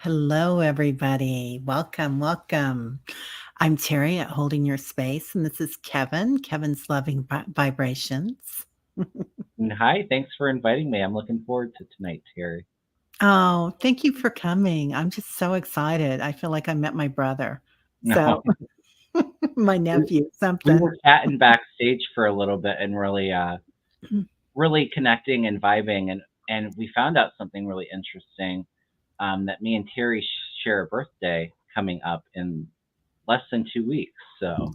Hello, everybody. Welcome, welcome. I'm Terry at Holding Your Space, and this is Kevin, Kevin's Loving Vibrations. And hi, thanks for inviting me. I'm looking forward to tonight, Terry. Oh, thank you for coming. I'm just so excited. I feel like I met my brother. No, So, my we, nephew, we something. were chatting backstage for a little bit and really connecting and vibing, and we found out something really interesting. That me and Terry share a birthday coming up in less than 2 weeks. So,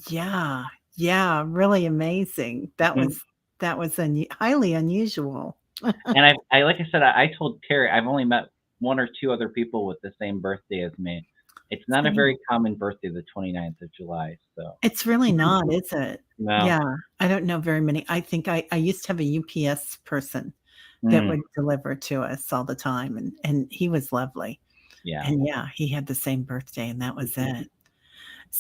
Yeah, yeah, really amazing. That Mhm. was that was highly unusual. And I like I said, I told Terry I've only met one or two other people with the same birthday as me. It's not a very Same. common birthday, the 29th of July. So, It's really not, is it? no. Yeah, I don't know very many. I think I used to have a UPS person that Mm, would deliver to us all the time, and he was lovely. yeah. And yeah, he had the same birthday, and that was it.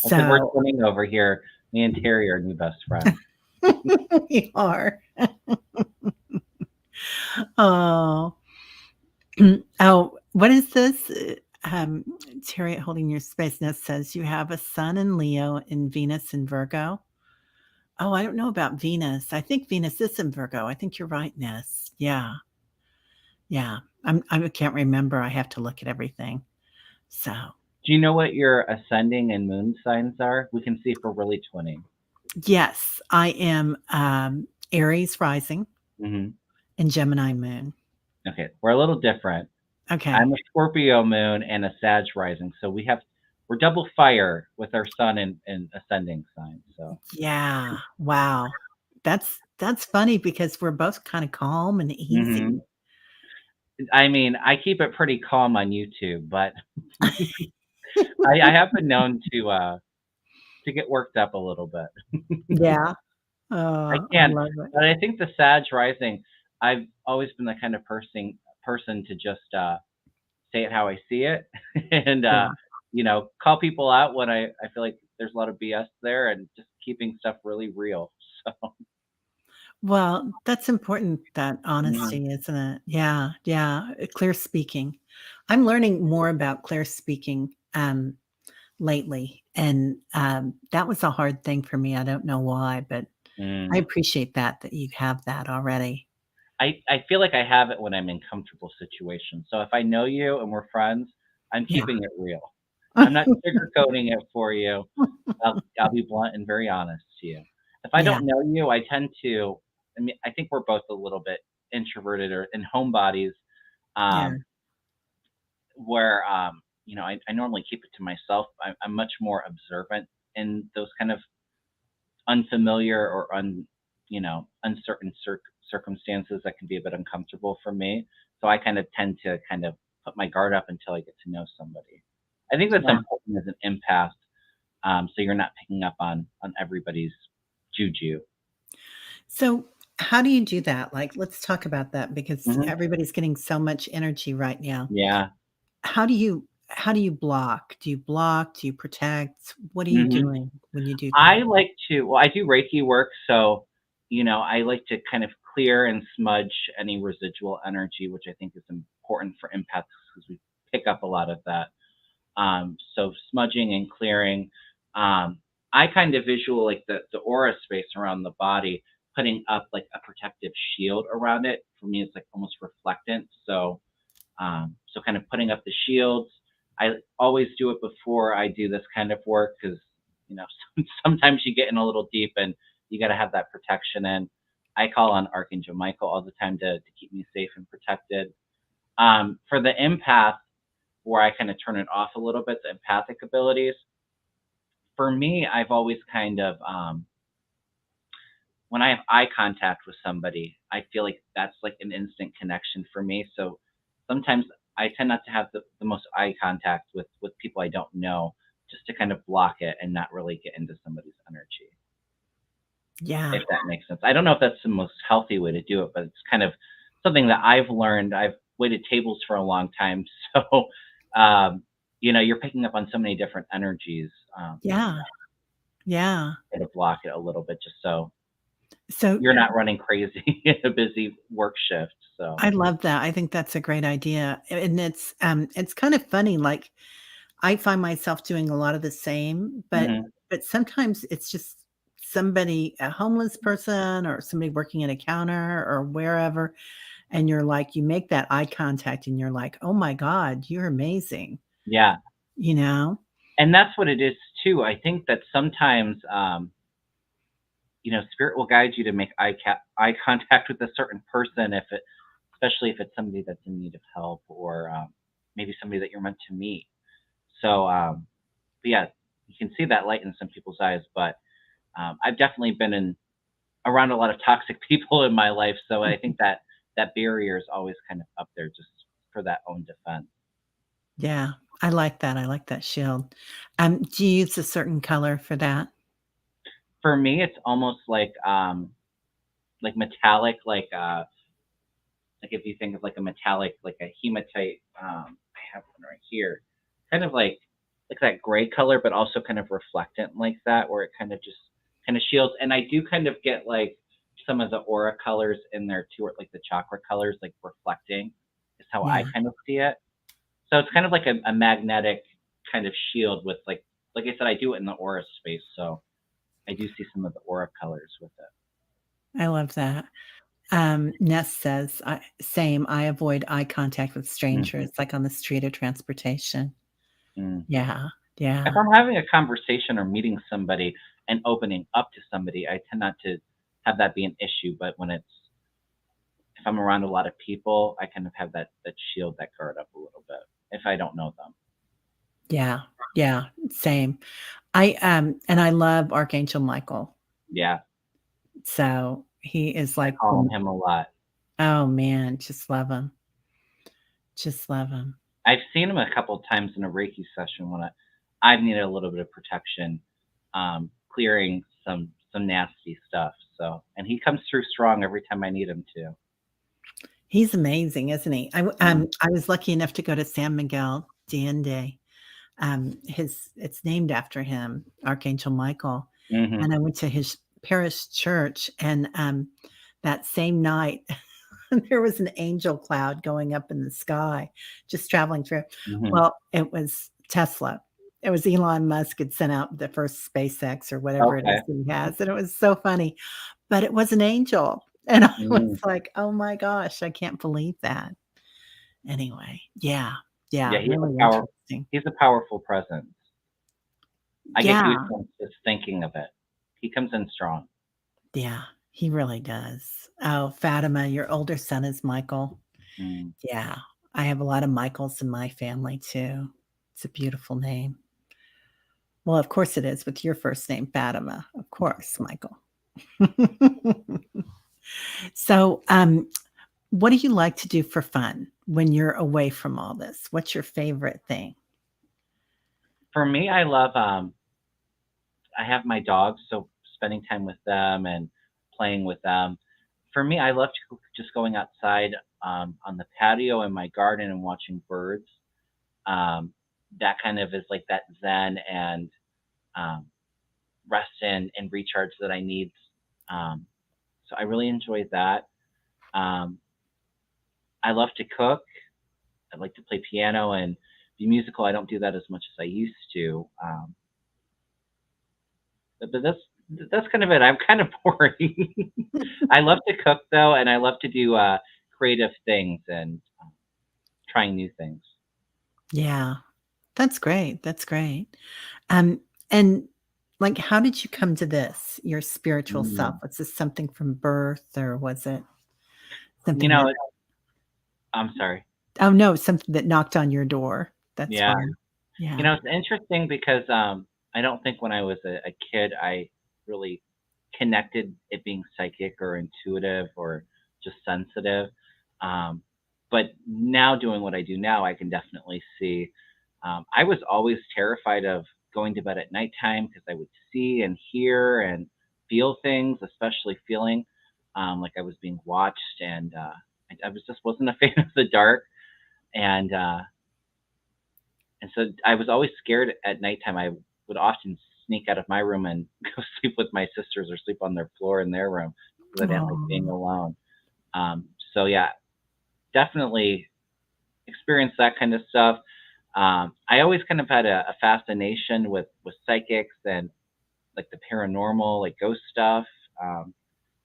I said, we're So twinning over here. Me and Terry are new best friends. we are. Oh. Oh, what is this? Terry at Holding Your Space Nest says you have a sun in Leo and Venus in Virgo. Oh, I don't know about Venus. I think Venus is in Virgo. I think you're right, Ness. Yeah. Yeah. I can't remember. I have to look at everything. So, Do you know what your ascending and moon signs are? We can see if we're really twinning. yes, I am Aries rising Hmm. and Gemini moon. Okay, we're a little different. Okay. I'm a Scorpio moon and a Sag rising, so we're double fire with our sun and ascending sign. So, Yeah. Wow. That's funny because we're both kind of calm and hmm easy. I mean, I keep it pretty calm on YouTube, but I have been known to get worked up a little bit. Yeah. I I can, love it. but I think the Sag rising, I've always been the kind of person to just say it how I see it, and Yeah. call people out when I feel like there's a lot of BS there, and just keeping stuff really real. So, Well, that's important, that mhm. honesty, isn't it? Yeah, yeah, clear speaking. I'm learning more about clear speaking, lately, and, that was a hard thing for me, I don't know why, but I Mm. appreciate that you have that already. I feel like I have it when I'm in comfortable situations. So if I know you and we're friends, I'm Yeah. keeping it real. I'm not sugarcoating it for you. I'll be blunt and very honest to you. If I Yeah, don't know you, I tend to. I mean, I think we're both a little bit introverted or in homebodies, yeah, um, where I normally keep it to myself. I'm much more observant in those kind of unfamiliar or uncertain circumstances that can be a bit uncomfortable for me. So I kind of tend to kind of put my guard up until I get to know somebody. I think that's yeah. important as an empath, so you're not picking up on everybody's juju. So, how do you do that? Like, let's talk about that because Hmm. everybody's getting so much energy right now. Yeah. How do you block? Do you block? Do you protect? What are you Hmm. doing when you do I that? like to. Well, I do Reiki work, so I like to kind of clear and smudge any residual energy, which I think is important for empaths because we pick up a lot of that. So smudging and clearing. I kind of visual like the aura space around the body, putting up like a protective shield around it. For me, it's like almost reflectant. So kind of putting up the shields. I always do it before I do this kind of work because you know sometimes you get in a little deep and you got to have that protection in. I call on Archangel Michael all the time to keep me safe and protected. For the empath, where I kind of turn it off a little bit, the empathic abilities. For me, I've always kind of, when I have eye contact with somebody, I feel like that's like an instant connection for me. So sometimes I tend not to have the most eye contact with people I don't know, just to kind of block it and not really get into somebody's energy, Yeah. if that makes sense. I don't know if that's the most healthy way to do it, but it's kind of something that I've learned. I've waited tables for a long time. So, um, you're picking up on so many different energies. Yeah. Yeah. Try to block it a little bit just so. So you're not running crazy in a busy work shift. So, I love that. I think that's a great idea. And it's kind of funny, like, I find myself doing a lot of the same, mhm. but sometimes it's just somebody, a homeless person or somebody working at a counter or wherever, and you're like, you make that eye contact and you're like, "Oh my god, you're amazing." Yeah. You know? And that's what it is too. I think that sometimes, spirit will guide you to make eye contact with a certain person, especially if it's somebody that's in need of help, or maybe somebody that you're meant to meet. So, but yeah, you can see that light in some people's eyes. But I've definitely been around a lot of toxic people in my life, so I think that that barrier is always kind of up there, just for that own defense. Yeah, I like that. I like that shield. Do you use a certain color for that? For me, it's almost like metallic, like if you think of like a metallic, like a hematite. I have one right here, kind of like that gray color, but also kind of reflectant like that, where it kind of just kind of shields. And I do kind of get like some of the aura colors in there too, or like the chakra colors, like reflecting, is how I Yeah, kind of see it. So it's kind of like a magnetic kind of shield with like I said, I do it in the aura space, so I do see some of the aura colors with it. I love that. Ness says, same, I avoid eye contact with Mhm. strangers, like on the street or transportation. Mm. Yeah, If yeah, I'm having a conversation or meeting somebody and opening up to somebody, I tend not to have that be an issue. But if I'm around a lot of people, I kind of have that shield, that guard up a little bit if I don't know them. yeah, yeah, same. And I love Archangel Michael. Yeah, So he is I like call on the him a lot. oh man, just love him. Just love him. I've seen him a couple of times in a Reiki session when I've needed a little bit of protection, clearing some nasty stuff. So, and he comes through strong every time I need him to. He's amazing, isn't he? Mm. I was lucky enough to go to San Miguel de. His it's named after him, Archangel Michael, Hmm. and I went to his parish church, and, that same night, there was an angel cloud going up in the sky, just traveling through. Hmm. Well, it was Tesla. It was Elon Musk had sent out the first SpaceX or whatever it is Okay. that he has, and it was so funny, but it was an angel, and I was Mm. like, "Oh my gosh, I can't believe that." Anyway, yeah, Yeah, yeah, really interesting. he's a powerful presence. I get Yeah. goosebumps just thinking of it. He comes in strong. Yeah, he really does. Oh, Fatima, your older son is Michael. Mm. Yeah, I have a lot of Michaels in my family too. It's a beautiful name. Well, of course it is with your first name, Fatima. Of course, Michael. So, what do you like to do for fun when you're away from all this? What's your favorite thing? For me, I have my dogs, so spending time with them and playing with them. For me, I love just going outside, on the patio in my garden and watching birds. Um, that kind of is like that zen and um, rest and recharge that I need. Um, so I really enjoy that. Um, I love to cook. I like to play piano and be musical. I don't do that as much as I used to. But that's kind of it. I'm kind of boring. I love to cook though, and I love to do creative things and trying new things. Yeah, that's great. That's great. And like, how did you come to this, your spiritual self? Mm. Was this something from birth or was it You something that know, I'm sorry. oh, no, something that knocked on your door. That's Yeah, fine. Yeah. it's interesting because I don't think when I was a kid I really connected it being psychic or intuitive or just sensitive. Um, but now doing what I do now, I can definitely see. I was always terrified of going to bed at nighttime because I would see and hear and feel things, especially feeling like I was being watched, and I was just wasn't a fan of the dark, and so I was always scared at nighttime. I would often sneak out of my room and go sleep with my sisters or sleep on their floor in their room because I didn't like being Oh, alone. So yeah, definitely experienced that kind of stuff. I always kind of had a fascination with psychics and like the paranormal, like ghost stuff. Um,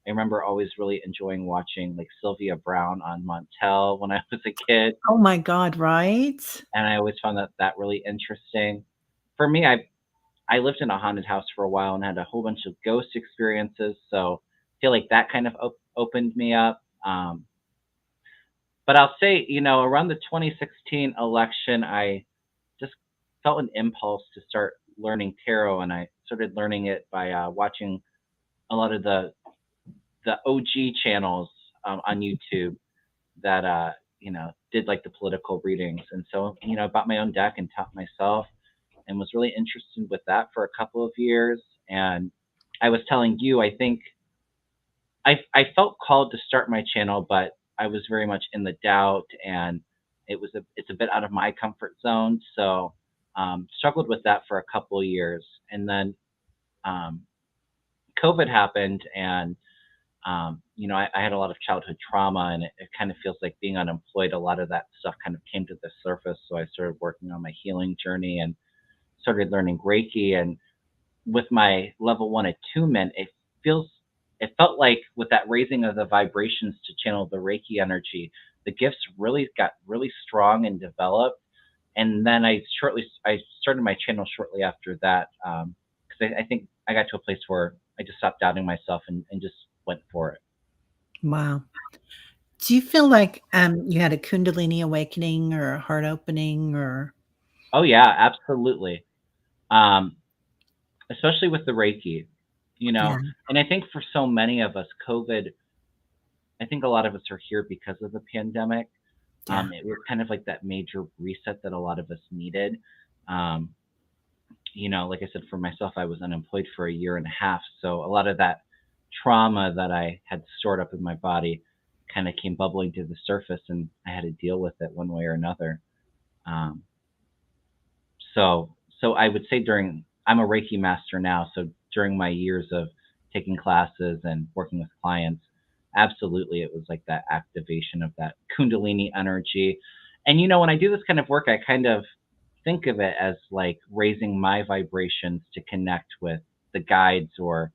I remember always really enjoying watching like Sylvia Brown on Montel when I was a kid, oh my God, right? and I always found that really interesting. For me, I lived in a haunted house for a while and had a whole bunch of ghost experiences, so I feel like that kind of opened me up. But I'll say, around the 2016 election, I just felt an impulse to start learning tarot, and I started learning it by watching a lot of the OG channels on YouTube that did like the political readings, and so I bought my own deck and taught myself, and was really interested with that for a couple of years. And I was telling you, I think I felt called to start my channel, but I was very much in the doubt, and it's a bit out of my comfort zone. So struggled with that for a couple of years, and then um, COVID happened, and I had a lot of childhood trauma, and it kind of feels like being unemployed. A lot of that stuff kind of came to the surface, so I started working on my healing journey and started learning Reiki. And with my level one attunement, feels it felt like with that raising of the vibrations to channel the Reiki energy, the gifts really got really strong and developed. And then I started my channel shortly after that, because I think I got to a place where I just stopped doubting myself and just went for it. Wow. Do you feel like, you had a Kundalini awakening or a heart opening or Oh yeah, absolutely. Um, Especially with the Reiki, yeah, and I think for so many of us, COVID, I think a lot of us are here because of the pandemic. yeah, It was kind of like that major reset that a lot of us needed. Um, like I said, for myself, I was unemployed for a year and a half. So a lot of that trauma that I had stored up in my body kind of came bubbling to the surface, and I had to deal with it one way or another. Um, so I would say I'm a Reiki master now, so during my years of taking classes and working with clients, absolutely it was like that activation of that Kundalini energy. And when I do this kind of work, I kind of think of it as like raising my vibrations to connect with the guides or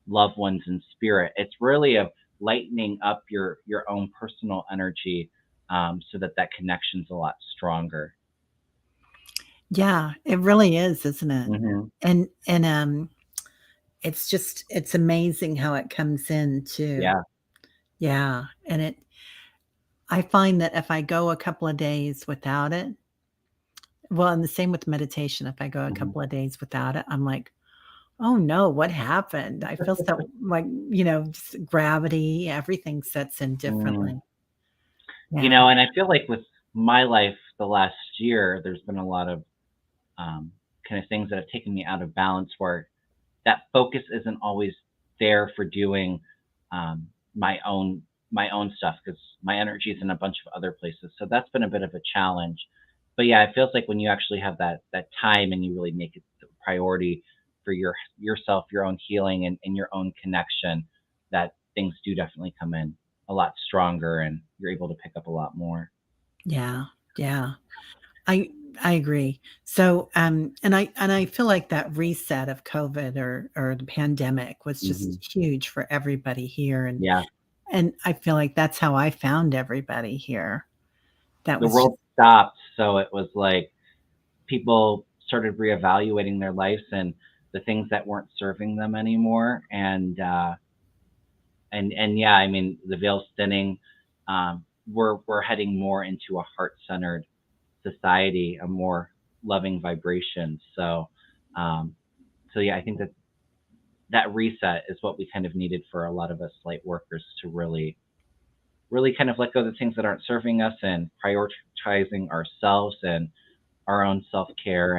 loved ones in spirit. It's really of lightening up your own personal energy, so that connection's a lot stronger. yeah, it really is, isn't it? Hmm. And it's amazing how it comes in too. Yeah. Yeah, and I find that if I go a couple of days without it, well, and the same with meditation, if I go a Hmm. couple of days without it, I'm like, "Oh, no, what happened?" I feel so like, just gravity, everything sets in Mm. differently. Yeah, And I feel like with my life the last year, there's been a lot of kind of things that have taken me out of balance, where that focus isn't always there for doing um, my own my own stuff, because my energy is in a bunch of other places. So that's been a bit of a challenge. But yeah, it feels like when you actually have that time and you really make it a priority for yourself, your own healing, and your own connection, that things do definitely come in a lot stronger, and you're able to pick up a lot more. yeah, yeah. I I agree. So, and I feel like that reset of COVID or the pandemic was Hmm. just huge for everybody here, Yeah, and I feel like that's how I found everybody here. That the was just world stopped, so it was like people started reevaluating their lives and the things that weren't serving them anymore. And yeah, I mean, the veil's thinning. We're heading more into a heart centered society, a more loving vibration. So yeah, I think that reset is what we kind of needed for a lot of us light workers, to really kind of let go of the things that aren't serving us, and prioritizing ourselves and our own self care.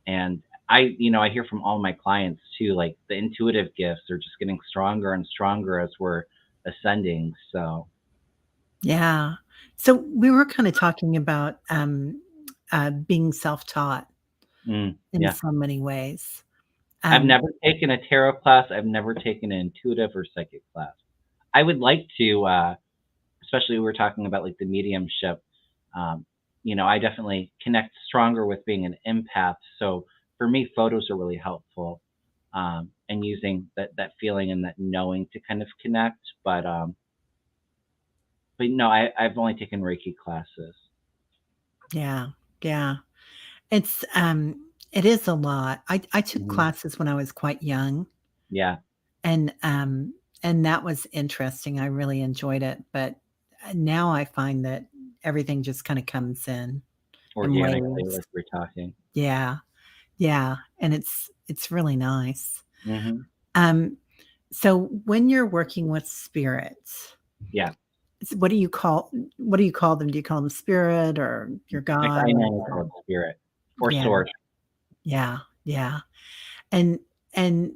And I hear from all my clients too, like the intuitive gifts are just getting stronger and stronger as we're ascending. So, yeah. So we were kinda talking about, being self-taught in yeah. so many ways. I've Um, never taken a tarot class. I've never taken an intuitive or psychic class. I would like to, especially we were talking about like the mediumship. Um, I definitely connect stronger with being an empath. So for me, photos are really helpful, and using that feeling and that knowing to kind of connect. But no, I've only taken Reiki classes. yeah, yeah. It's, it is a lot. I took Hmm. classes when I was quite young, Yeah, and, and that was interesting. I really enjoyed it, but, now I find that everything just kinda comes in organically, waves. like we're talking. Yeah, yeah, and it's really nice. Hmm. Um, so when you're working with spirits, Yeah, what do you call them? Do you call them spirit or your like God? I What do you normally call call it 'em? spirit or Yeah, source. yeah, yeah. And and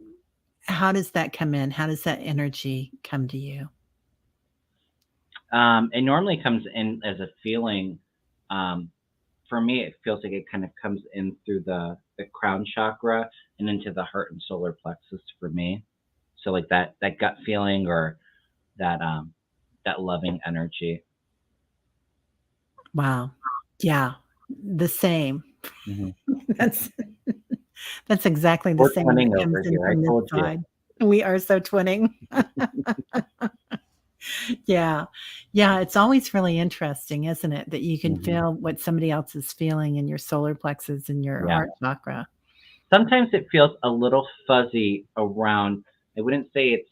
how does that come in? How does that energy come to you? It normally comes in as a feeling. Um, for me, it feels like it kind of comes in through the crown chakra and into the heart and solar plexus for me. So like that gut feeling or that loving energy. Wow. Yeah, the same. Hmm. That's that's exactly the We're same. It twinning comes over in here. I from this told you. side. We are so twinning. Yeah. Yeah, it's always really interesting, isn't it, that you can Hmm. feel what somebody else is feeling in your solar plexus and your Yeah. heart chakra. Sometimes it feels a little fuzzy around. I wouldn't say it's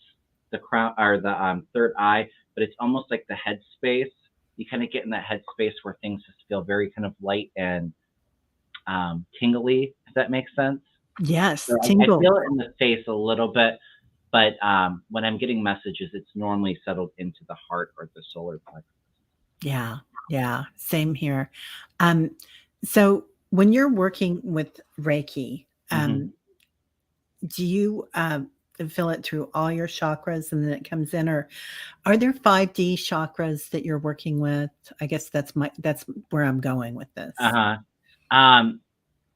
the crown or the third eye, but it's almost like the head space. You kind of get in that head space where things just feel very kind of light and tingly, if that makes sense. Yes, So I tingles. feel it in the face a little bit, but when I'm getting messages, it's normally settled into the heart or the solar plexus. Yeah, yeah, same here. Um, so when you're working with Reiki, Hmm. do you, feel it through all your chakras and then it comes in, or are there 5D chakras that you're working with? I guess that's where I'm going with Uh this. huh.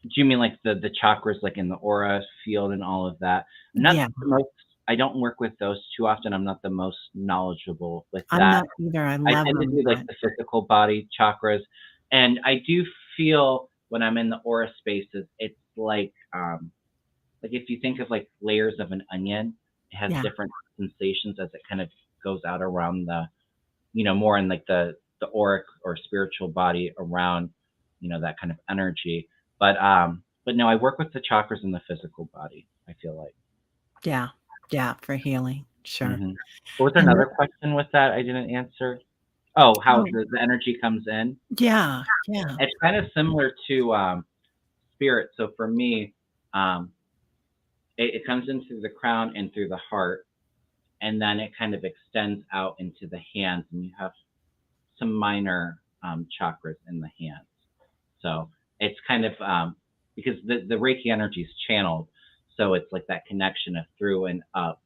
Do you mean like the chakras, like in the aura field and all of that? I'm not Yeah, the most. I don't work with those too often. I'm not the most knowledgeable with I'm that. not either. I I love tend to them, do like but the physical body chakras, and I do feel when I'm in the aura spaces, it's like if you think of like layers of an onion, it has yeah, different sensations as it kind of goes out around more in like the auric or spiritual body around, that kind of energy. But no, I work with the chakras in the physical body, I feel like. yeah, yeah, for healing, sure. Hmm. What was there And the another question with that I didn't answer? Oh, how oh, the energy comes in. yeah, yeah, It's kind of similar to spirit. So for me, um, it comes in through the crown and through the heart, and then it kind of extends out into the hands, and you have some minor chakras in the hands. So it's kind of because the Reiki energy is channeled, so it's like that connection of through and up,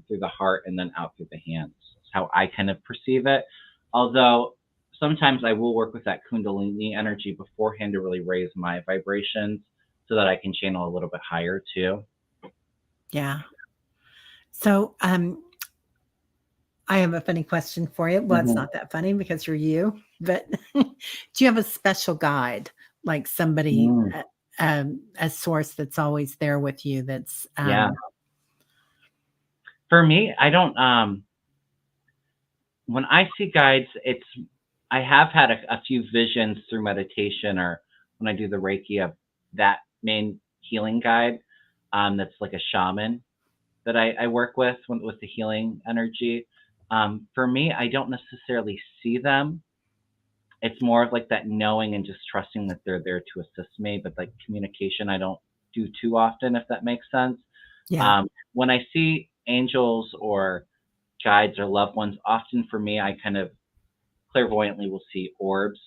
through the heart and then out through the hands. That's how I kind of perceive it. Although sometimes I will work with that Kundalini energy beforehand to really raise my vibrations so that I can channel a little bit higher too. yeah. So, I have a funny question for you. Well, it's Hmm. not that funny because you're you, but do you have a special guide, like somebody, Mm, a source that's always there with you that's, yeah. For me, I don't. When I see guides, I have had a few visions through meditation or when I do the Reiki of that main healing guide. That's like a shaman that I work with the healing energy. For me, I don't necessarily see them. It's more of like that knowing and just trusting that they're there to assist me. But like communication, I don't do too often, if that makes sense. yeah, When I see angels or guides or loved ones, often for me, I kind of clairvoyantly will see orbs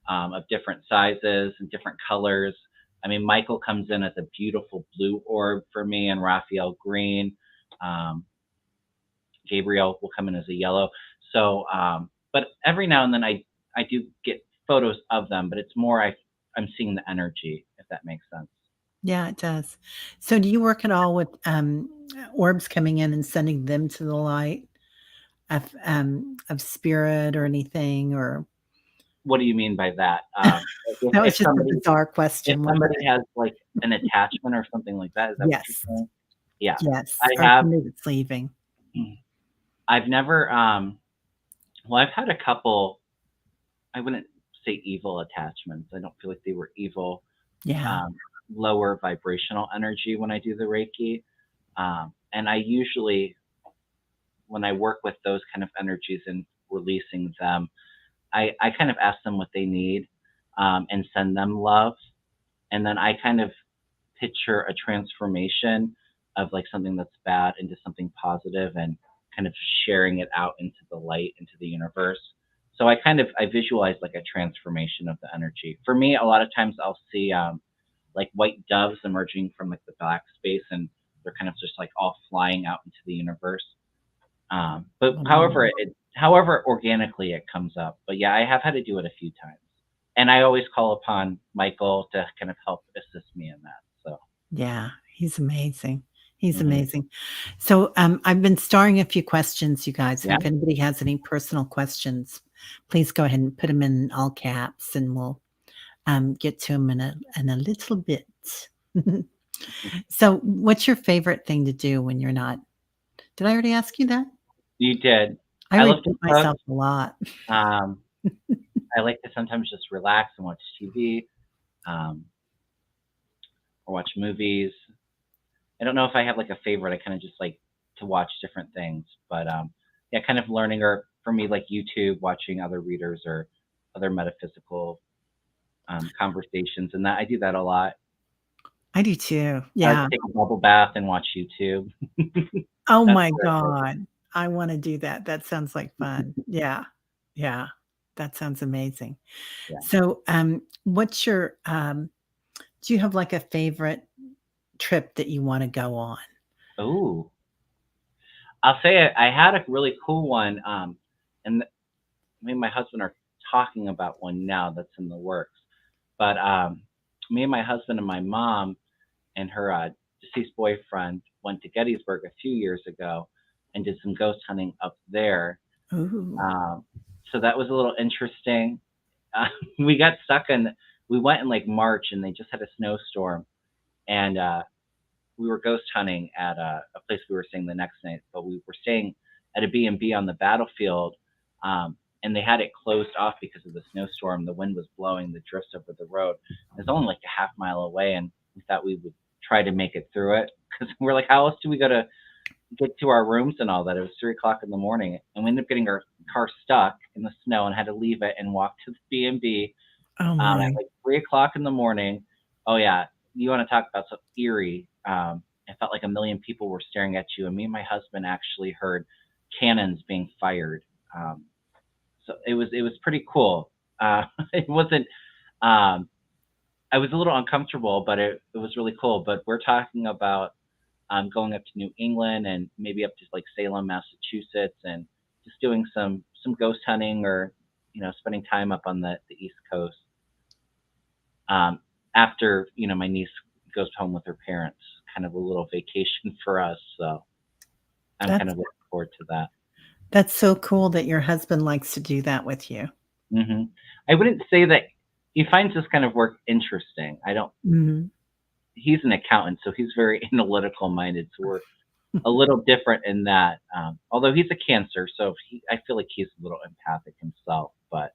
of different sizes and different colors. I mean, Michael comes in as a beautiful blue orb for me, and Raphael green. Um, Gabriel will come in as a yellow. So, but every now and then I do get photos of them, but it's more I'm seeing the energy, if that makes sense. Yeah, it does. So do you work at all with, orbs coming in and sending them to the light of spirit or anything, or What do you mean by that? Like that was just a bizarre if question, wasn't somebody it? has like an attachment or something like that, is that what you're Yes. saying? Yeah, I Yes, or have. somebody that's leaving. I've never. Well, I've had a couple. I wouldn't say evil attachments. I don't feel like they were evil. Yeah. Um, Lower vibrational energy when I do the Reiki, and I usually, when I work with those kind of energies and releasing them, I kind of ask them what they need, and send them love, and then I kind of picture a transformation of like something that's bad into something positive and kind of sharing it out into the light, into the universe. So I visualize like a transformation of the energy. For me, a lot of times I'll see like white doves emerging from like the black space, and they're kind of just like all flying out into the universe. But Oh, wow. however organically it comes up. But yeah, I have had to do it a few times, and I always call upon Michael to kind of help assist me in that. So. Yeah, he's amazing. He's Mhm. amazing. So, I've been starring a few questions, you guys, and Yeah. if anybody has any personal questions, please go ahead and put them in all caps, and we'll, get to them in a little bit. So, what's your favorite thing to do when you're not did I already ask you that? You did. I I love to repeat cook. myself a lot. Um, I like to sometimes just relax and watch TV, um, or watch movies. I don't know if I have like a favorite. I kind of just like to watch different things, but yeah, kind of learning, or for me, like YouTube, watching other readers or other metaphysical conversations, and that I do that a lot. I do too. I like Yeah. to take a bubble bath and watch YouTube. Oh That's my where I go. god. I wanna do that. That sounds like fun. Yeah. Yeah. That sounds amazing. Yeah. So, what's your, do you have, like, a favorite trip that you wanna go on? Ooh, I'll say I had a really cool one, and me and my husband are talking about one now that's in the works. But me and my husband and my mom and her deceased boyfriend went to Gettysburg a few years ago and did some ghost hunting up there. Ooh. Um, so that was a little interesting. Uh, we got stuck in. We went in like March, and they just had a snowstorm, and we were ghost hunting at a place we were staying the next night, but we were staying at a B&B on the battlefield, and they had it closed off because of the snowstorm. The wind was blowing the drifts over the road. It was only like a half mile away, and we thought we would try to make it through it because we're like, how else do we go to get to our rooms and all that? It was 3 o'clock in the morning, and we ended up getting our car stuck in the snow and had to leave it and walk to the B&B Oh at my. like 3 o'clock in the morning. Oh yeah, you want to talk about so eerie? It felt like a million people were staring at you, and me and my husband actually heard cannons being fired. Um, so it was pretty cool. It wasn't. Um, I was a little uncomfortable, but it was really cool. But we're talking about going up to New England and maybe up to like Salem, Massachusetts, and just doing some ghost hunting, or spending time up on the East Coast. um, After my niece goes home with her parents, kind of a little vacation for us. So I'm kind That's of looking forward to that. that's so cool that your husband likes to do that with you. hmm I wouldn't say that he finds this kind of work interesting. I don't. Mhm. He's an accountant, so he's very analytical minded. So we're a little different in that. Although he's a Cancer, so I feel like he's a little empathic himself, but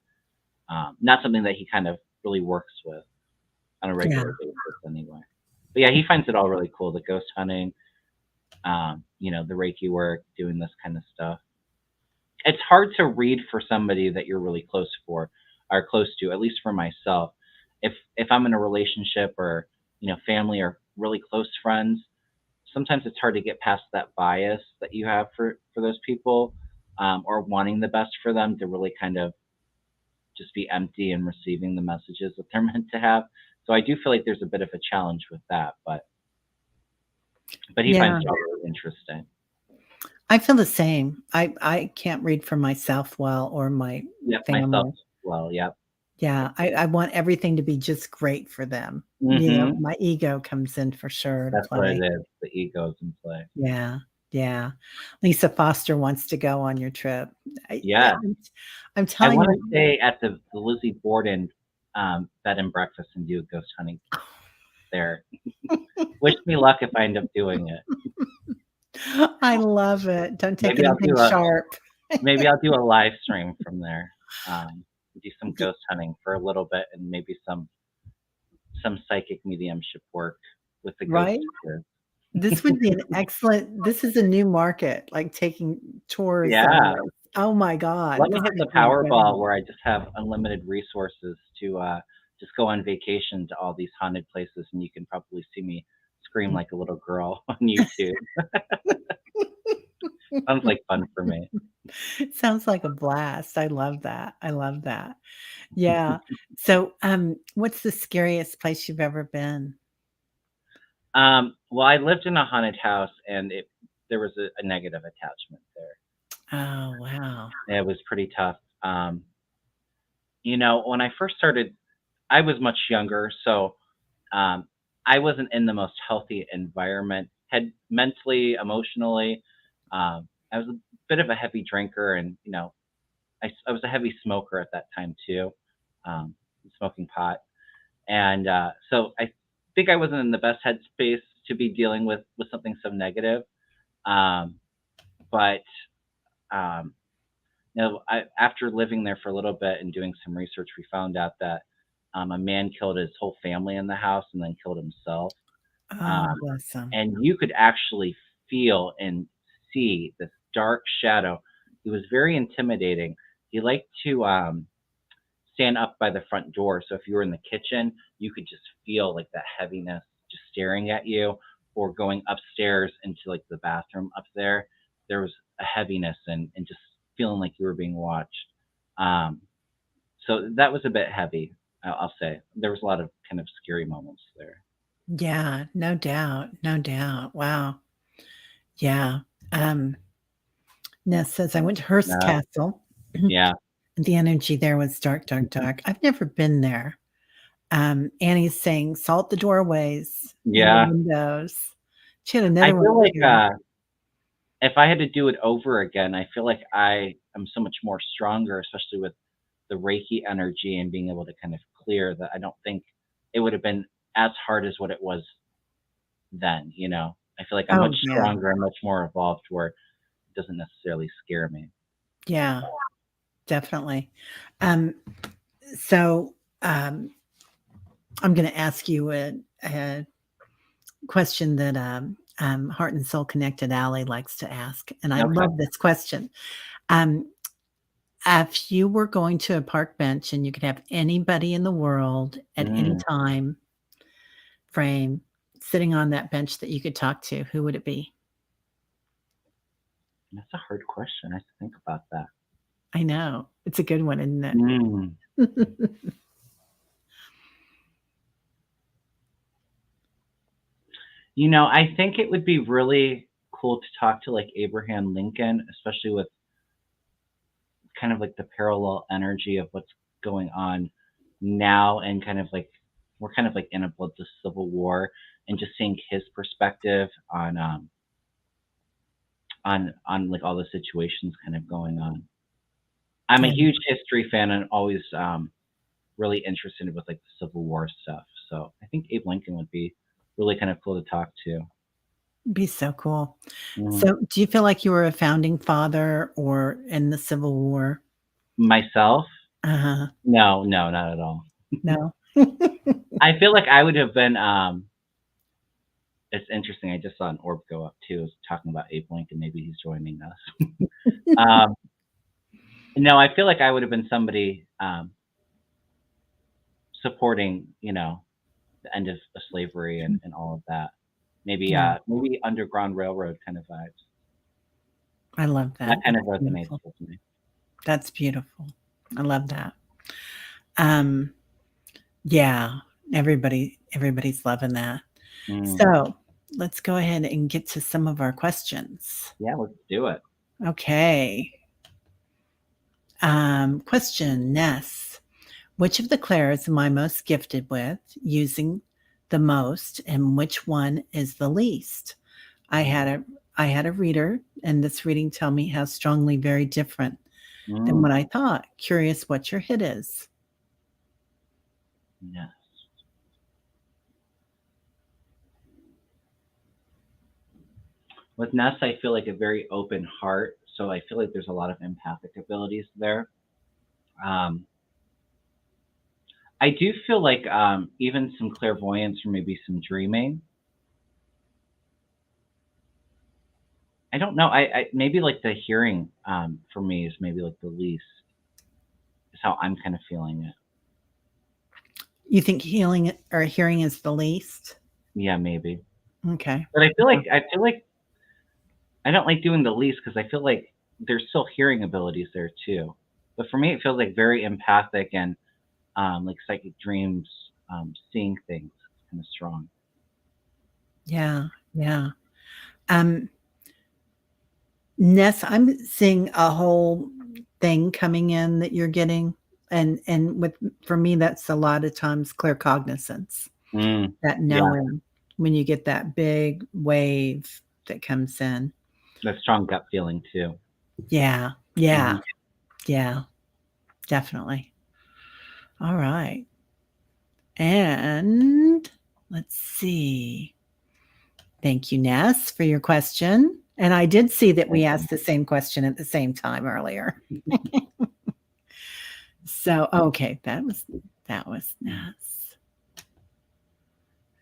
not something that he kind of really works with on a Yeah. regular basis anyway. But yeah, he finds it all really cool, the ghost hunting, the Reiki work, doing this kind of stuff. It's hard to read for somebody that you're really close for, or close to, at least for myself. If I'm in a relationship, or family, or really close friends, sometimes it's hard to get past that bias that you have for those people, or wanting the best for them to really kind of just be empty and receiving the messages that they're meant to have. So I do feel like there's a bit of a challenge with that, but he finds Yeah. it all really interesting. I feel the same. I can't read for myself well or my Yep, myself family. as well. Yep. Yeah, I want everything to be just great for them. Hmm. My ego comes in for sure to That's what it play. is. The ego's in play. Yeah, yeah. Lisa Foster wants to go on your trip. Yeah, Yeah. I'm I telling want to you. stay at the Lizzie Borden bed and breakfast and do ghost hunting there. Wish me luck if I end up doing it. I love it. Don't take Maybe I'll anything do a sharp. maybe I'll do a live stream from there. Do some ghost hunting for a little bit and maybe some psychic mediumship work with the ghost Right? hunters. This would be an excellent this is a new market, like taking tours on Yeah. this. Oh my god, Let this me is hit gonna the be Powerball incredible. where I just have unlimited resources to just go on vacation to all these haunted places, and you can probably see me scream like a little girl on YouTube. Sounds like fun for me. Sounds like a blast. I love that. I love that. Yeah. So, what's the scariest place you've ever been? Well, I lived in a haunted house, and there was a negative attachment there. Oh, wow. It was pretty tough. When I first started, I was much younger, so um, I wasn't in the most healthy environment, had mentally, emotionally. I was a bit of a heavy drinker, and I was a heavy smoker at that time too, smoking pot, and so I think I wasn't in the best headspace to be dealing with something so negative. Um, but um, after living there for a little bit and doing some research, we found out that a man killed his whole family in the house and then killed himself. Oh, Um, bless him. and you could actually feel and see this dark shadow. He was very intimidating. He liked to stand up by the front door. So if you were in the kitchen, you could just feel like that heaviness just staring at you, or going upstairs into like the bathroom up there. There was a heaviness and just feeling like you were being watched. Um, so that was a bit heavy, I'll say. There was a lot of kind of scary moments there. Yeah, no doubt. No doubt. Wow. Yeah. Um, Ness says, I went to Hearst Uh, Castle. yeah. The energy there was dark, dark, dark. I've never been there. Annie's saying, salt the doorways and the Yeah. windows. She had I another one feel like too. if I had to do it over again, I feel like I am so much more stronger, especially with the Reiki energy and being able to kind of clear that. I don't think it would have been as hard as what it was then. I feel like I'm much Oh, yeah. stronger and much more evolved where it doesn't necessarily scare me. Yeah, definitely. Um, so, um, I'm gonna ask you a question that, Heart and Soul Connected Ally likes to ask, and I Okay. love this question. Um, if you were going to a park bench and you could have anybody in the world at any Mm, time frame sitting on that bench that you could talk to, who would it be? that's a hard question. I have to think about that. I know. It's a good one, isn't it? Mm. I think it would be really cool to talk to like Abraham Lincoln, especially with kind of like the parallel energy of what's going on now, and kind of like we're kind of like in a bloodless civil war, and just seeing his perspective on like all the situations kind of going on. I'm a Yeah, huge history fan and always really interested with like the Civil War stuff. So I think Abe Lincoln would be really kind of cool to talk to. be so cool. Mhm. So, do you feel like you were a founding father or in the Civil War? Myself? Uh-huh. No, no, not at all. No? I feel like I would have been. It's interesting. I just saw an orb go up too. It's talking about Abe Lincoln. Maybe he's joining us. um, no, I feel like I would have been somebody supporting, the end of slavery and all of that. Maybe Yeah, maybe Underground Railroad kind of vibes. I love That that. kind That's of resonates beautiful. with me. That's beautiful. I love that. Um, yeah, everybody's loving that. Mm. So, let's go ahead and get to some of our questions. Yeah, let's do it. Okay. Question, Ness. Which of the clairs am I most gifted with, using the most, and which one is the least? I had a reader, and this reading tell me how strongly very different than what Mm, I thought. Curious what your hit is. yes. With Ness, I feel like a very open heart, so I feel like there's a lot of empathic abilities there. Um, I do feel like even some clairvoyance or maybe some dreaming. I don't know. I maybe like the hearing for me is maybe like the least. Is how I'm kind of feeling it. You think healing or hearing is the least? Yeah, maybe. Okay. But I feel like I don't like doing the least because I feel like there's still hearing abilities there too. But for me, it feels like very empathic and like psychic dreams, seeing things kind of strong. Yeah, yeah. Um, Ness, I'm seeing a whole thing coming in that you're getting, and with for me, that's a lot of times claircognizance, Mm, that yeah, knowing when you get that big wave that comes in. that strong gut feeling too. Yeah, yeah, Hmm. yeah, definitely. All right. And let's see. Thank you, Ness, for your question. And I did see that we asked the same question at the same time earlier. So, okay, that was Ness.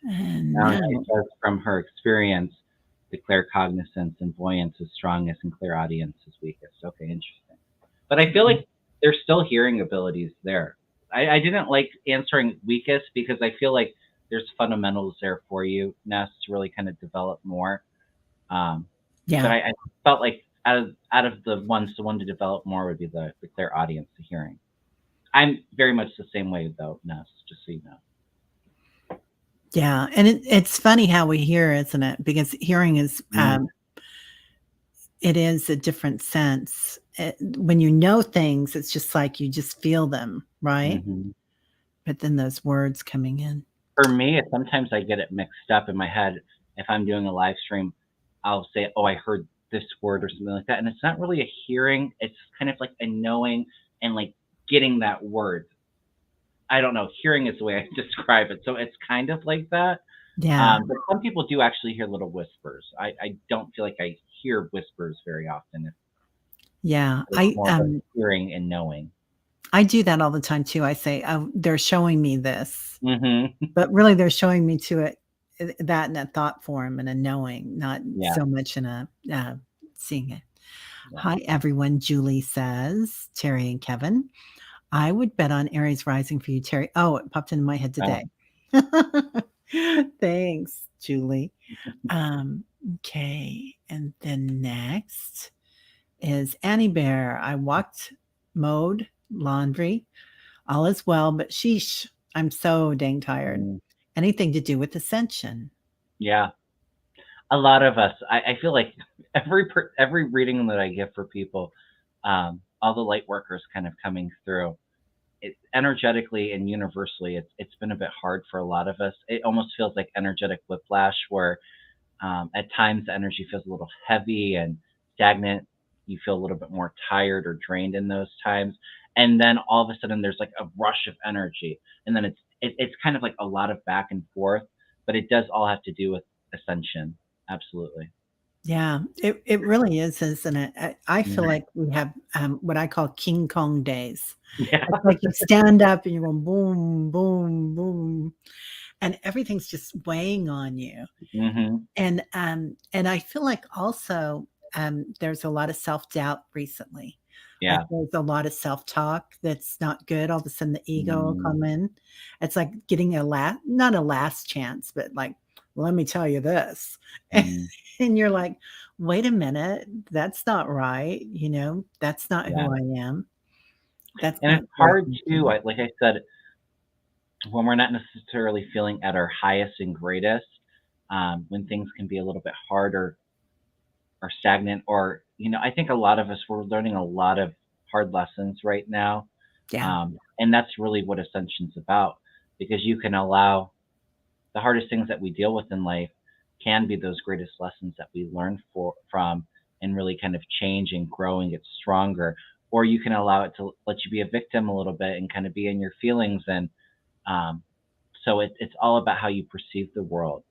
And Now now, she says from her experience, the claircognizance and voyance is strongest and clairaudience is weakest. Okay, interesting. But I feel like there's still hearing abilities there. I didn't like answering weakest because I feel like there's fundamentals there for you, Ness, to really kind of develop more. Um, but yeah, I felt like out of the ones, the one to develop more would be the clairaudience, the hearing. I'm very much the same way though, Ness, just so you know. yeah. And it's funny how we hear, isn't it? Because hearing is, Mm, it is a different sense. When you know things, it's just like you just feel them, right? hmm. But then those words coming in. For me, sometimes I get it mixed up in my head. If I'm doing a live stream, I'll say, "Oh, I heard this word" or something like that, and it's not really a hearing. It's kind of like a knowing and like getting that word. I don't know. Hearing is the way I describe it, so it's kind of like that. Yeah, But some people do actually hear little whispers. I don't feel like I hear whispers very often. yeah. It's more of a hearing and knowing. I do that all the time too. I say, "Oh, they're showing me this," Hmm. but really they're showing me to it that in a thought form and a knowing, not Yeah, so much in a seeing it. yeah. Hi, everyone. Julie says, Terry and Kevin, I would bet on Aries rising for you, Terry. Oh, it popped into my head Oh, today. Thanks, Julie. Okay. And then next is Annie Bear. I walked, mowed, laundry. All is well, but sheesh, I'm so dang tired. mm, Anything to do with Ascension. yeah. A lot of us. I feel like every reading that I give for people, all the light workers kind of coming through. It energetically and universally, it's been a bit hard for a lot of us. It almost feels like energetic whiplash, where at times the energy feels a little heavy and stagnant. You feel a little bit more tired or drained in those times, and then all of a sudden there's like a rush of energy, and then it's kind of like a lot of back and forth. But it does all have to do with ascension. Absolutely. Yeah, it really is, isn't it? I feel Mhm. like we have what I call King Kong days. Yeah. It's like you stand up and you're going boom, boom, boom, and everything's just weighing on you. Hmm. And I feel like also, there's a lot of self-doubt recently. Like, Yeah. there's a lot of self-talk that's not good. All of a sudden, the ego will Mm, come in. It's like getting not a last chance, but like, "Let me tell you this." mm, And you're like, "Wait a minute, that's not right, that's not yeah. who I am. That's And not it's who I hard can too. be." Like I said, when we're not necessarily feeling at our highest and greatest, when things can be a little bit harder or stagnant, or I think a lot of us we're learning a lot of hard lessons right now. Yeah. And that's really what Ascension's about, because you can allow the hardest things that we deal with in life can be those greatest lessons that we learn from and really kind of change and grow and get stronger. Or you can allow it to let you be a victim a little bit and kind of be in your feelings. And um, so it's all about how you perceive the world.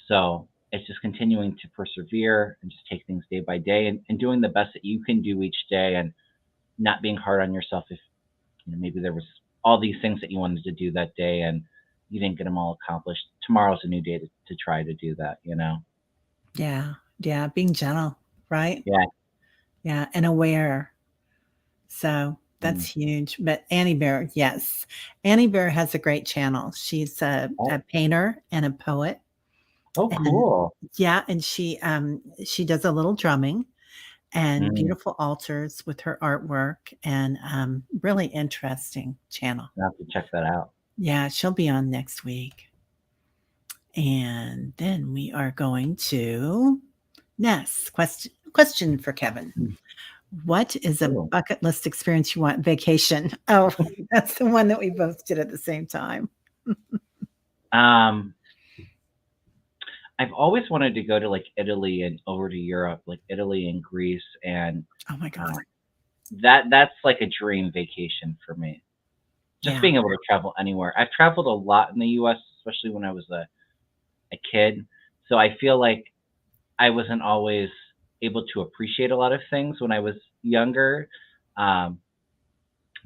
So it's just continuing to persevere and just take things day by day, and doing the best that you can do each day, and not being hard on yourself if maybe there was all these things that you wanted to do that day and you didn't get them all accomplished. Tomorrow's a new day to try to do that, you know? Yeah. Yeah. Being gentle, right? Yeah. Yeah. And aware. So that's Mm. huge. But Annie Bear, yes. Annie Bear has a great channel. She's Oh, a painter and a poet. oh, And cool. yeah, and she does a little drumming and Mm. beautiful altars with her artwork, and really interesting channel. I have to check that out. Yeah, she'll be on next week. And then we are going to Ness. Question for Kevin. Mm. What is a Cool. bucket list experience you want? Vacation. Oh, that's the one that we both did at the same time. Um, I've always wanted to go to like Italy and over to Europe, like Italy and Greece, and Oh my God. that's like a dream vacation for me. Just Yeah. being able to travel anywhere. I've traveled a lot in the U.S., especially when I was a kid. So I feel like I wasn't always able to appreciate a lot of things when I was younger. Um,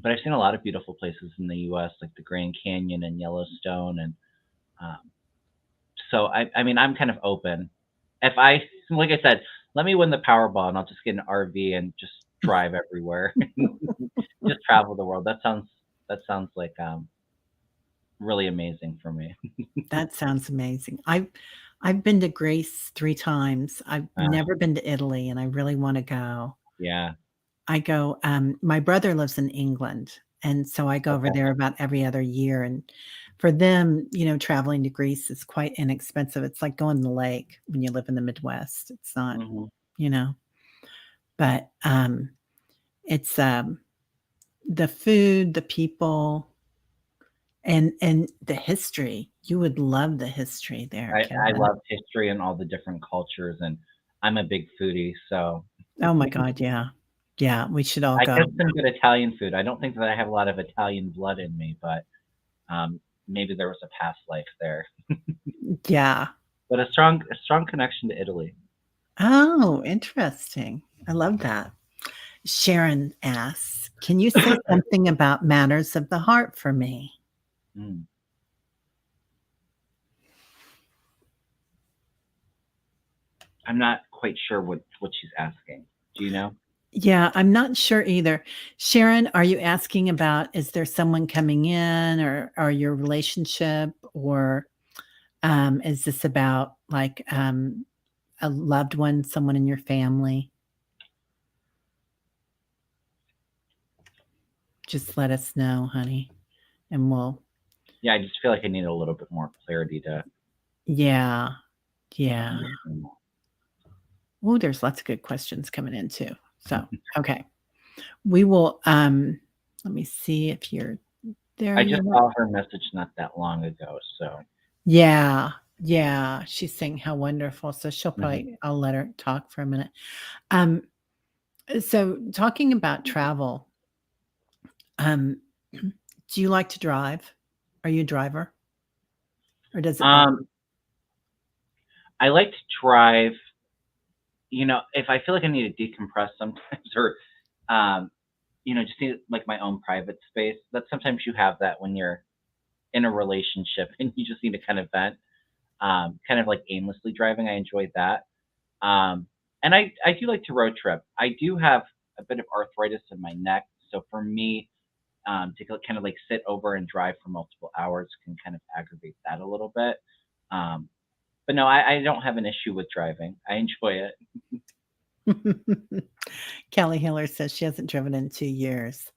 but I've seen a lot of beautiful places in the U.S., like the Grand Canyon and Yellowstone, and um, so I mean, I'm kind of open. If I, like I said, let me win the Powerball, and I'll just get an RV and just drive everywhere, just travel the world. That sounds like really amazing for me. That sounds amazing. I've been to Greece 3 times. I've Uh, never been to Italy, and I really wanna go. yeah. I go, my brother lives in England, and so I go over Okay. there about every other year, and for them, traveling to Greece is quite inexpensive. It's like going to the lake when you live in the Midwest. It's not, Hmm. you know, but, it's, the food, the people, and the history. You would love the history there, I Kevin. love history and all the different cultures, and I'm a big foodie, so Oh my god, yeah. Yeah, we should all I go. cook some good Italian food. I don't think that I have a lot of Italian blood in me, but maybe there was a past life there. Yeah. But a strong connection to Italy. Oh, interesting. I love that. Sharon asks, "Can you say something about matters of the heart for me?" Mm. I'm not quite sure what she's asking. Do you know? Yeah, I'm not sure either. Sharon, are you asking about is there someone coming in or your relationship, or, is this about, like, a loved one, someone in your family? Just let us know, honey, and we'll Yeah, I just feel like I need a little bit more clarity to Yeah, yeah. understand that. Ooh, there's lots of good questions coming in too. So, okay. We will, let me see if you're there I just yet. saw her message not that long ago, so Yeah, yeah, she's saying how wonderful, so she'll mhm. probably I'll let her talk for a minute. Um, so talking about travel, um, do you like to drive? Are you a driver? Or does it bother you? Um, I like to drive, if I feel like I need to decompress sometimes, or um, just need like my own private space. That sometimes you have that when you're in a relationship and you just need to kind of vent. Kind of like aimlessly driving. I enjoy that. And I do like to road trip. I do have a bit of arthritis in my neck, so for me, to kind of like sit over and drive for multiple hours can kind of aggravate that a little bit. Um, but no, I don't have an issue with driving. I enjoy it. Kelly Hiller says she hasn't driven in 2 years.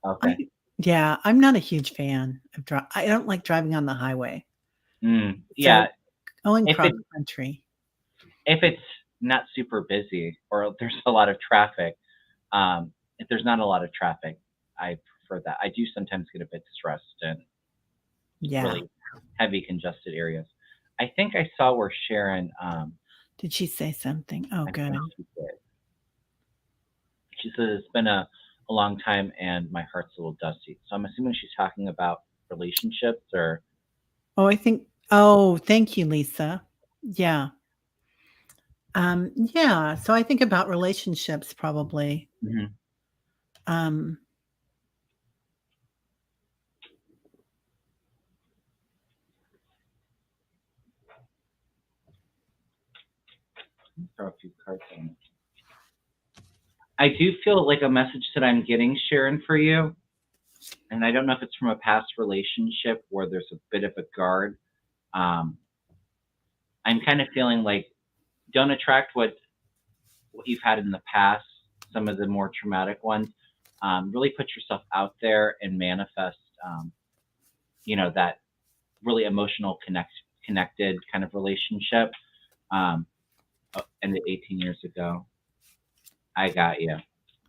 I Okay. Yeah, I'm not a huge fan of I don't like driving on the highway. So Yeah. going If cross it's country. if it's not super busy or there's a lot of traffic, if there's not a lot of traffic, I for that. I do sometimes get a bit stressed and Yeah. really heavy congested areas. I think I saw where Sharon, Did she say something? Oh, I good. think she did. She said it's been a long time and my heart's a little dusty. So I'm assuming she's talking about relationships or. Oh, I think. Oh, thank you, Lisa. Yeah. Yeah. So I think about relationships probably. Mhm. Um, Throw a few cards on it. I do feel like a message that I'm getting, Sharon, for you, and I don't know if it's from a past relationship where there's a bit of a guard. Um, I'm kind of feeling like don't attract what you've had in the past, some of the more traumatic ones. Really put yourself out there and manifest, that really emotional connected kind of relationship. Um, and 18 years ago, I got you.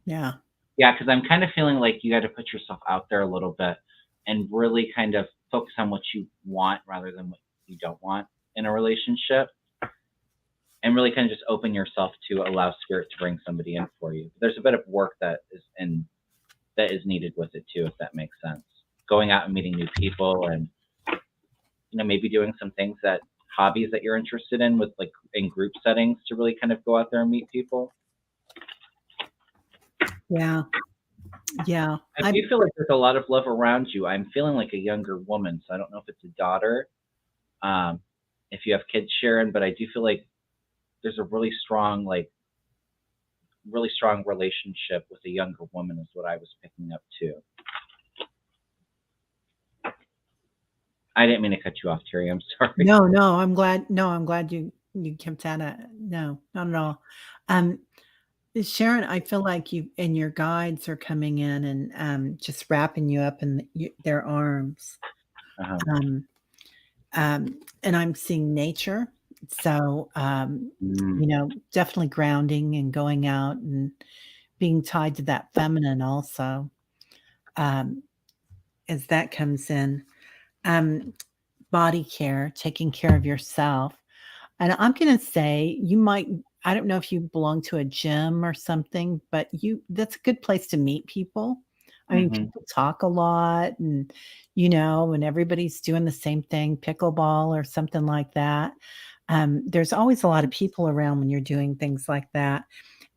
yeah. Yeah, because I'm kind of feeling like you got to put yourself out there a little bit and really kind of focus on what you want rather than what you don't want in a relationship, and really kind of just open yourself to allow spirit to bring somebody in for you. There's a bit of work that is needed with it too, if that makes sense. Going out and meeting new people, and maybe doing some things that hobbies that you're interested in with like in group settings to really kind of go out there and meet people. Yeah. Yeah. I do feel like there's a lot of love around you. I'm feeling like a younger woman, so I don't know if it's a daughter, if you have kids, Sharon, but I do feel like there's a really strong relationship with a younger woman is what I was picking up too. I didn't mean to cut you off, Terry. I'm sorry. No, I'm glad. No, I'm glad you kept at it. No, not at all. Um, Sharon, I feel like you and your guides are coming in and just wrapping you up in their arms. Uh-huh. And I'm seeing nature. So, definitely grounding and going out and being tied to that feminine also, as that comes in. Body care, taking care of yourself. And I'm going to say you might, I don't know if you belong to a gym or something, but that's a good place to meet people. I mean, Mm-hmm. people talk a lot and everybody's doing the same thing, pickleball or something like that. There's always a lot of people around when you're doing things like that.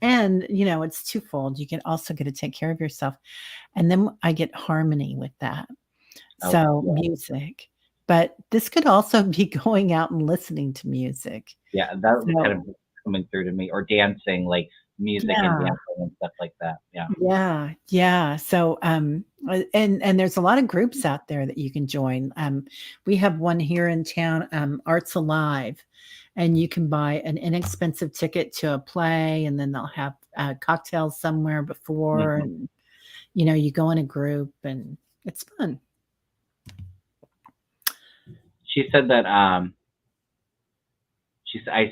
And, it's twofold. You can also get to take care of yourself. And then I get harmony with that. Oh, So yeah. music, but this could also be going out and listening to music. Yeah, that was kind So of coming through to me, or dancing, like music and yeah, dancing and stuff like that. Yeah. yeah, yeah. So, and there's a lot of groups out there that you can join. We have one here in town, Arts Alive, and you can buy an inexpensive ticket to a play, and then they'll have cocktails somewhere before, Mm-hmm. and you go in a group, and it's fun. She said that I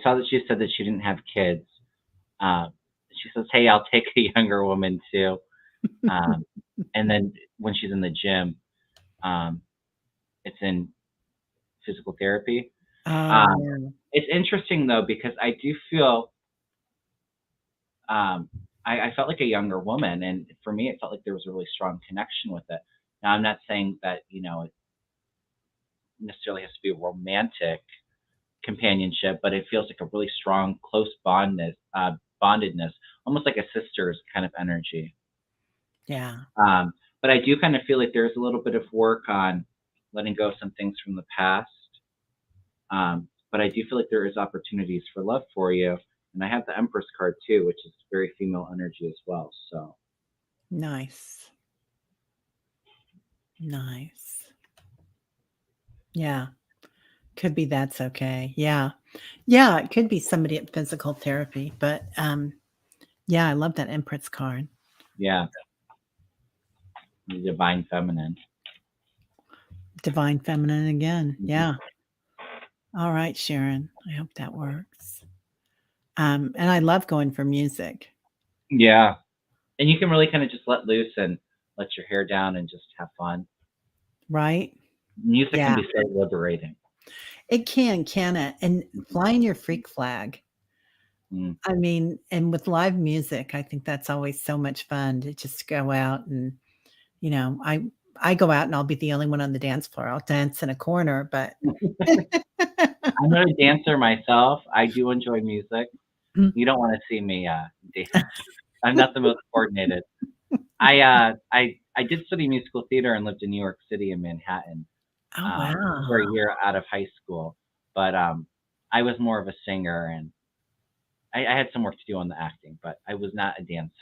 saw that she said that she didn't have kids. She says, "Hey, I'll take a younger woman too." And then when she's in the gym, um, it's in physical therapy. Oh, Um, yeah. it's interesting though because I do feel I felt like a younger woman, and for me, it felt like there was a really strong connection with it. Now, I'm not saying that it necessarily has to be a romantic companionship, but it feels like a really strong, close bondedness, almost like a sister's kind of energy. Yeah. But I do kind of feel like there's a little bit of work on letting go of some things from the past. But I do feel like there is opportunities for love for you. And I have the Empress card too, which is very female energy as well. So Nice. Nice. Yeah. Could be that's okay. Yeah. Yeah, it could be somebody at physical therapy, but, yeah, I love that Empress card. yeah, the divine feminine. Divine feminine again. Mhm. Yeah. All right, Sharon. I hope that works. And I love going for music. Yeah. And you can really kind of just let loose and let your hair down and just have fun. Right? Music can Yeah. be so liberating. It can it? And flying your freak flag. Mm. I mean, and with live music, I think that's always so much fun to just go out and, you know, I go out and I'll be the only one on the dance floor. I'll dance in a corner, but I'm not a dancer myself. I do enjoy music. You don't want to see me dance. I'm not the most coordinated. I did study musical theater and lived in New York City in Manhattan Oh, for a wow. year out of high school. But I was more of a singer, and I had some work to do on the acting, but I was not a dancer.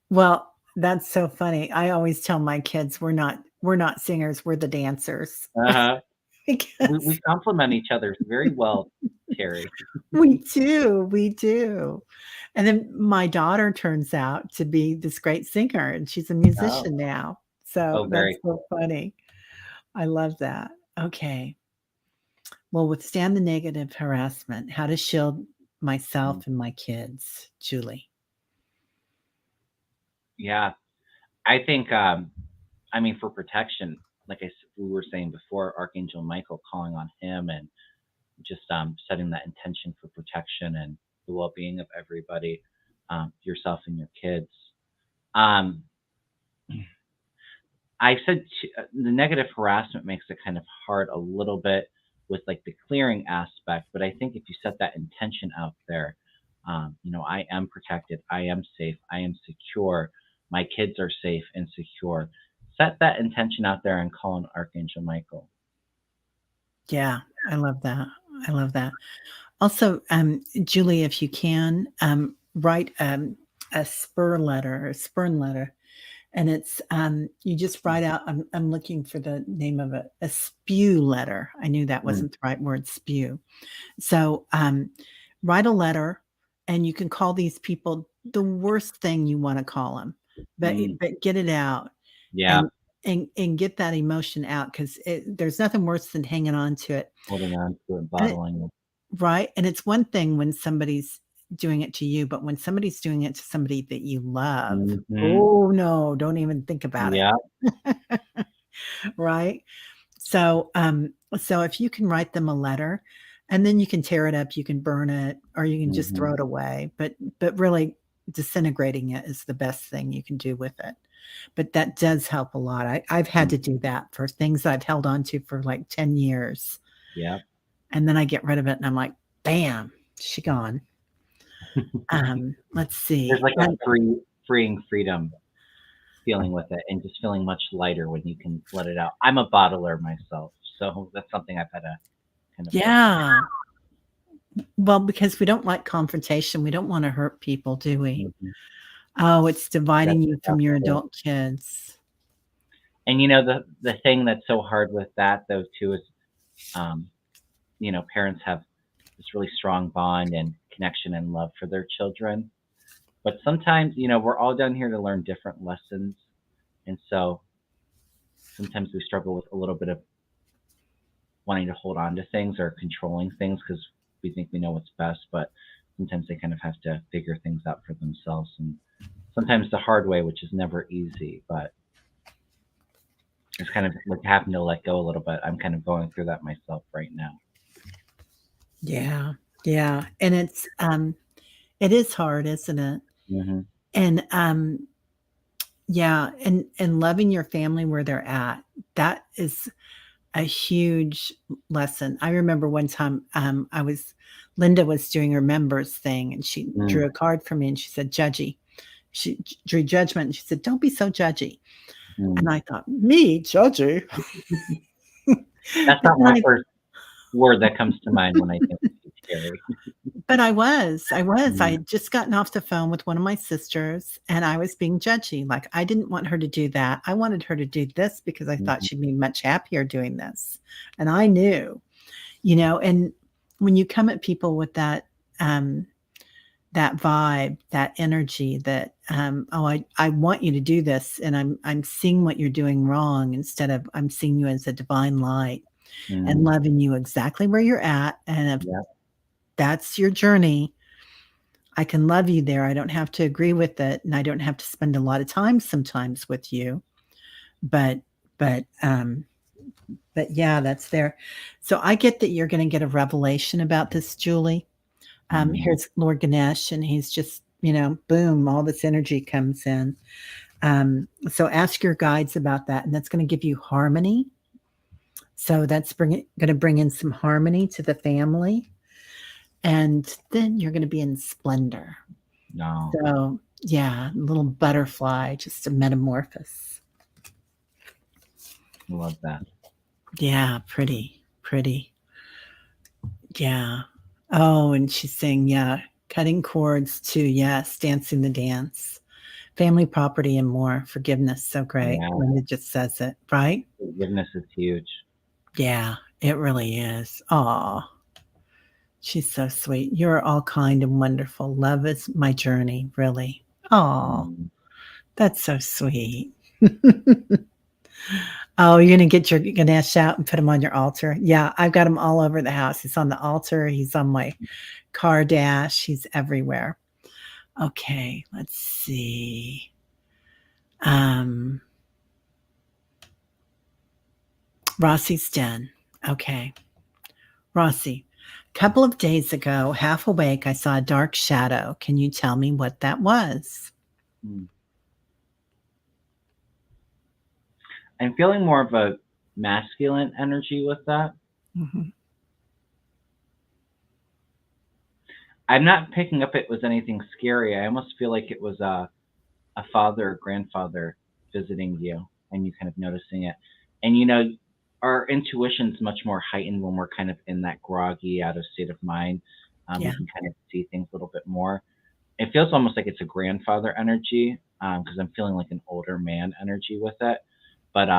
Well, that's so funny. I always tell my kids we're not singers, we're the dancers. Uh-huh. We Because complement each other very well, Terry. we do. And then my daughter turns out to be this great singer, and she's a Oh, musician now. So oh, that's very so cool. funny. I love that. Okay. Well, withstand the negative harassment. How to shield Mm. myself and my kids, Julie. Yeah, I think I mean, for protection, like we were saying before, Archangel Michael, calling on him and just setting that intention for protection and the well-being of everybody, yourself and your kids. Um, I said the negative harassment makes it kind of hard a little bit with like the clearing aspect, but I think if you set that intention out there, I am protected, I am safe, I am secure, my kids are safe and secure. Set that intention out there and call on Archangel Michael. Yeah, I love that. I love that. Also, Julie, if you can, write a spur letter, a spurn letter, and it's you just write out. I'm looking for the name of it. A spew letter. I knew that Mm, wasn't the right word. Spew. So write a letter, and you can call these people the worst thing you want to call them, mm, but get it out yeah, and and get that emotion out because there's nothing worse than hanging on to it. holding on to it, And it, bottling it. right, and it's one thing when somebody's doing it to you, but when somebody's doing it to somebody that you love, Hmm. oh no, don't even think about it. Yeah. Right? So if you can write them a letter and then you can tear it up, you can burn it, or you can just Hmm. throw it away. But really disintegrating it is the best thing you can do with it. But that does help a lot. I've had to do that for things I've held on to for like 10 years. Yeah. And then I get rid of it and I'm like, bam, she gone. Let's There's see. like a freeing freedom feeling with it, and just feeling much lighter when you can let it out. I'm a bottler myself, so that's something I've had to kind of work Yeah. Well, because we don't like confrontation. We don't want to hurt people, do we? on. Hmm. Oh, it's That's dividing you from your exactly it. adult kids. And the thing that's so hard with that though too is, um, parents have this really strong bond and connection and love for their children, but sometimes we're all down here to learn different lessons, and so sometimes we struggle with a little bit of wanting to hold on to things or controlling things because we think we know what's best, but sometimes they kind of have to figure things out for themselves, and sometimes the hard way, which is never easy, but it's kind of like having to let go a little bit. I'm kind of going through that myself right now. Yeah. Yeah. And it is hard, isn't it? Hmm. And yeah, and loving your family where they're at. That is a huge lesson. I remember one time Linda was doing her members thing and she Mm. drew a card for me and she said judgy. She drew judgment and she said, "Don't be so judgy." And Mm. I thought, "Me, judgy?" That's But not then my first word that comes to mind when I think of you, Terry. but I Mm. had just gotten off the phone with one of my sisters, and I was being judgy, like, I didn't want her to do that. I wanted her to do this because I thought Mhm. she'd be much happier doing this, and I knew, and when you come at people with um, that vibe, that energy that, "Oh, I want you to do this, and I'm seeing what you're doing wrong instead of I'm seeing you as a divine light and Mm. loving you exactly where you're at, and if Yeah. that's your journey, I can love you there. I don't have to agree with it, and I don't have to spend a lot of time sometimes with you. But but um but yeah, that's there. So I get that you're going to get a revelation about this, Julie. Mm, Here's Lord Ganesh, and he's just, boom, all this energy comes in. So ask your guides about that, and that's going to give you harmony. So that's going to bring in some harmony to the family, and then you're going to be in splendor. no, So yeah, little butterfly, just a metamorphosis. I love that. Yeah, pretty, pretty. Yeah. Oh, and she's saying, yeah, cutting cords too. Yes, dancing the dance, family property, and more. Forgiveness. So great. Yeah, Linda just says it, right? forgiveness is huge. Yeah, it really is. Oh, she's so sweet. You're all kind and wonderful. Love is my journey, really. Oh, Mm, that's so sweet. Oh, you're gonna get your Ganesh out and put him on your altar. Yeah, I've got him all over the house. He's on the altar. He's on my car dash. He's everywhere. Okay, let's see. Um, Rossi's den. Okay, Rossi. A couple of days ago, half awake, I saw a dark shadow. Can you tell me what that was? mm. I'm feeling more of a masculine energy with that. Mhm. I'm not picking up it was anything scary. I almost feel like it was a father or grandfather visiting you and you kind of noticing it. And our intuition's much more heightened when we're kind of in that groggy, out of state of mind. We Yeah, can kind of see things a little bit more. It feels almost like it's a grandfather energy because I'm feeling like an older man energy with it, but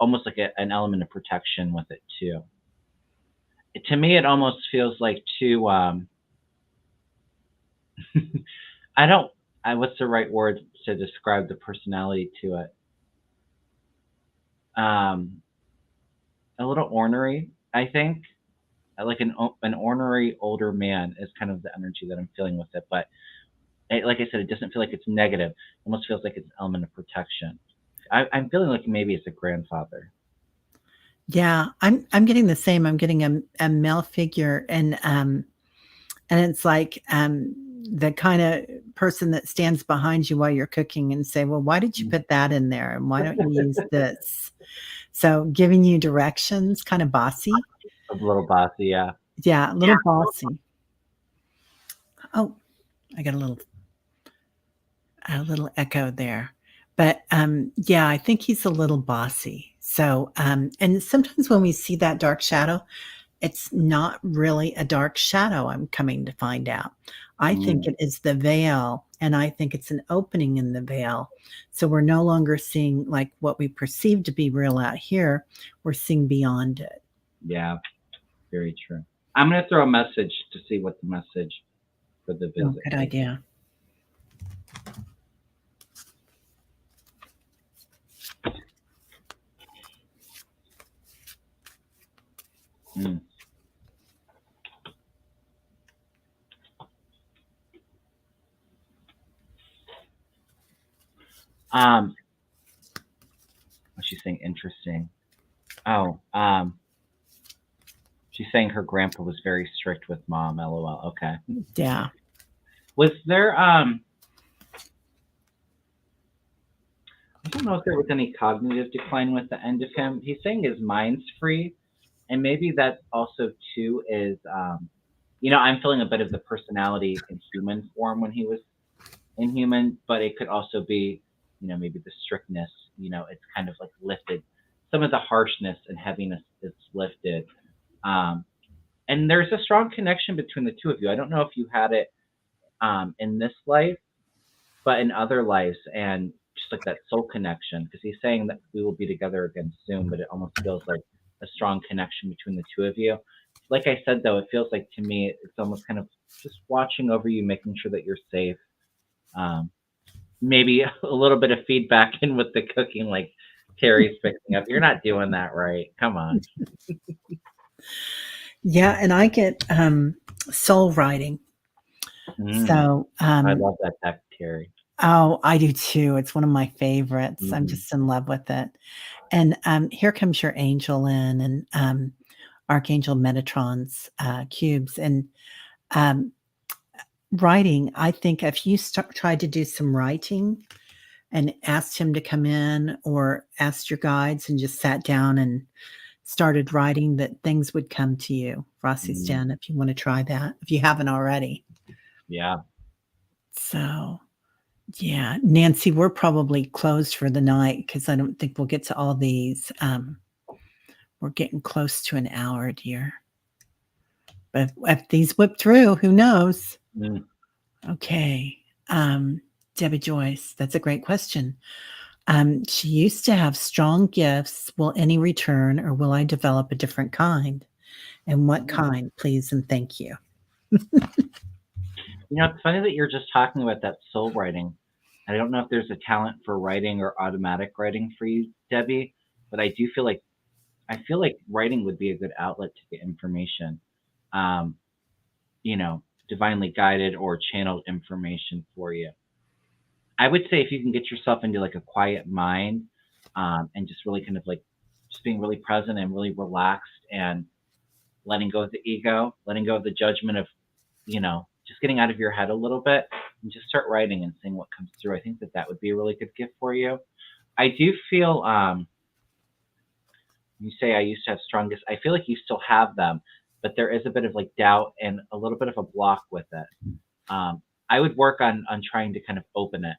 almost like an element of protection with it too. To me, it almost feels like too. I don't. What's the right word to describe the personality to it? Um, a little ornery, I think. Like an ornery older man is kind of the energy that I'm feeling with it. But like I said, it doesn't feel like it's negative. It almost feels like it's an element of protection. I'm feeling like maybe it's a grandfather. yeah. I'm getting the same. I'm getting a male figure, and it's like the kind of person that stands behind you while you're cooking and say, "Well, why did you Mm. put that in there, and why don't you use this?" So giving you directions, kind of bossy. A little bossy, yeah. Yeah, a little bossy. Oh, I got a little echo there. But yeah, I think he's a little bossy. So and sometimes when we see that dark shadow, it's not really a dark shadow, I'm coming to find out. I think Mm, it is the veil, and I think it's an opening in the veil. So we're no longer seeing like what we perceive to be real out here. We're seeing beyond it. yeah, very true. I'm gonna throw a message to see what the message for the Oh, visit good is. idea. Mm. Um, what's she saying? Interesting. Oh, she's saying her grandpa was very strict with mom. LOL. Okay. Yeah. Was there I don't know if there was any cognitive decline with the end of him. He's saying his mind's free, and maybe that also too is I'm feeling a bit of the personality in human form when he was inhuman, but it could also be, maybe the strictness, it's kind of like lifted. Some of the harshness and heaviness is lifted. Um, and there's a strong connection between the two of you. I don't know if you had it in this life, but in other lives, and just like that soul connection, because he's saying that we will be together again soon, but it almost feels like a strong connection between the two of you. Like I said, though, it feels like to me it's almost kind of just watching over you, making sure that you're safe. Um, Maybe a little bit of feedback in with the cooking, like Terry's fixing up. You're not doing that right. Come on. Yeah, and I get soul writing. Mm. So, I love that deck, Terry. oh, I do too. It's one of my favorites. I'm Mhm. just in love with it. And here comes your angel in, and Archangel Metatron's cubes. And um, writing, I think if you tried to do some writing and asked him to come in or asked your guides and just sat down and started writing, that things would come to you. Rossi's Mm. Den, if you want to try that, if you haven't already. Yeah. So, yeah, Nancy, we're probably closed for the night because I don't think we'll get to all these. We're getting close to an hour, dear. But if these whip through, who knows? Mm. Okay. Debbie Joyce, that's a great question. She used to have strong gifts. Will any return, or will I develop a different kind? And what Mm. kind, please and thank you. It's funny that you're just talking about that soul writing. I don't know if there's a talent for writing or automatic writing for you, Debbie, but I feel like writing would be a good outlet to get information. Um, Divinely guided or channeled information for you. I would say if you can get yourself into like a quiet mind, and just really kind of like just being really present and really relaxed and letting go of the ego, letting go of the judgment of, just getting out of your head a little bit and just start writing and seeing what comes through. I think that that would be a really good gift for you. I do feel, you say I used to have strong gifts. I feel like you still have them, but there is a bit of like doubt and a little bit of a block with it. I would work on trying to kind of open it.